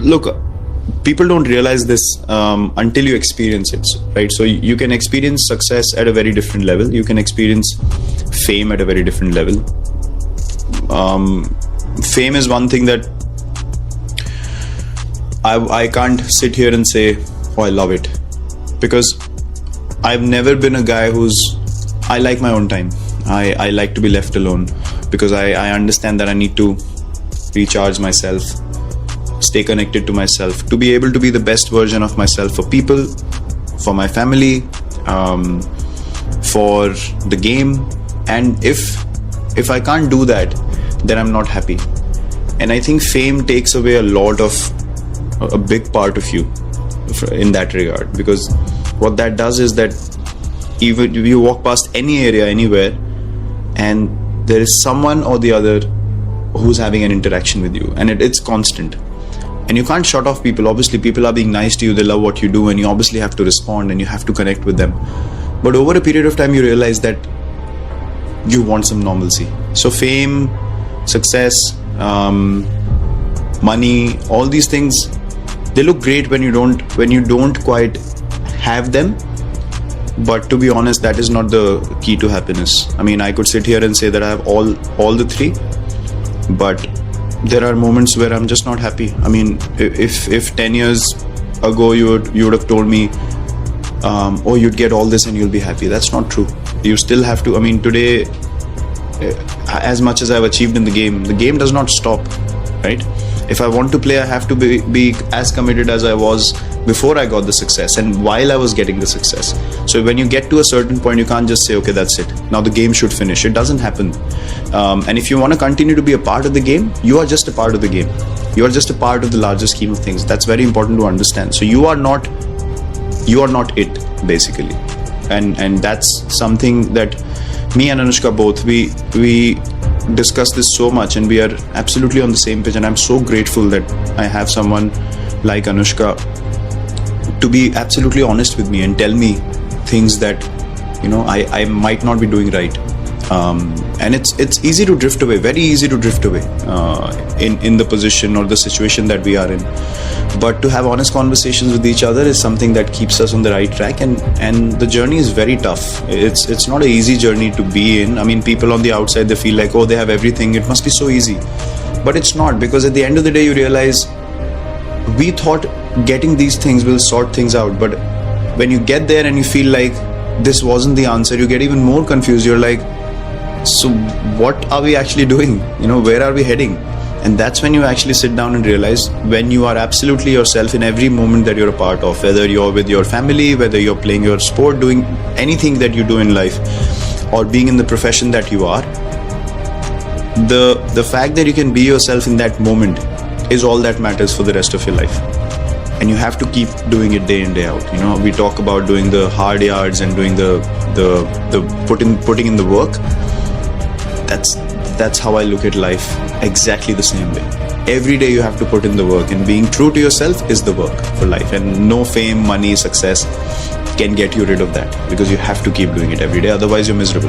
look, people don't realize this until you experience it, right? So you can experience success at a very different level. You can experience fame at a very different level. Fame is one thing that I can't sit here and say, oh, I love it, because I've never been a guy I like my own time. I like to be left alone, because I understand that I need to recharge myself, stay connected to myself, to be able to be the best version of myself for people, for my family, for the game. And if I can't do that, then I'm not happy. And I think fame takes away a big part of you in that regard, because what that does is that even if you walk past any area, anywhere, and there is someone or the other who's having an interaction with you, and it's constant, and you can't shut off people. Obviously people are being nice to you, they love what you do, and you obviously have to respond and you have to connect with them. But over a period of time you realize that you want some normalcy. So fame, success, money, all these things, they look great when you don't quite have them. But to be honest, that is not the key to happiness. I mean, I could sit here and say that I have all the three, but there are moments where I'm just not happy. I mean, if 10 years ago you would have told me, oh, you'd get all this and you'll be happy. That's not true. You still have to. I mean, today, as much as I've achieved in the game does not stop, right? If I want to play, I have to be as committed as I was before I got the success and while I was getting the success. So when you get to a certain point, you can't just say, okay, that's it, now the game should finish. It doesn't happen. And if you want to continue to be a part of the game, you are just a part of the game. You are just a part of the larger scheme of things. That's very important to understand. So you are not it, basically. And that's something that me and Anushka both, we discuss this so much, and we are absolutely on the same page. And I'm so grateful that I have someone like Anushka to be absolutely honest with me and tell me things that, you know, I might not be doing right. And it's easy to drift away, very easy to drift away in the position or the situation that we are in. But to have honest conversations with each other is something that keeps us on the right track. And the journey is very tough. It's not an easy journey to be in. I mean, people on the outside, they feel like, oh, they have everything, it must be so easy. But it's not, because at the end of the day, you realize we thought getting these things will sort things out. But when you get there and you feel like this wasn't the answer, you get even more confused. You're like, so what are we actually doing? You know, where are we heading? And that's when you actually sit down and realize, when you are absolutely yourself in every moment that you're a part of, whether you're with your family, whether you're playing your sport, doing anything that you do in life, or being in the profession that you are, the fact that you can be yourself in that moment is all that matters for the rest of your life. And you have to keep doing it day in, day out. You know, we talk about doing the hard yards and doing the putting in the work. That's how I look at life, exactly the same way. Every day you have to put in the work, and being true to yourself is the work for life. And no fame, money, success can get you rid of that, because you have to keep doing it every day, otherwise you're miserable.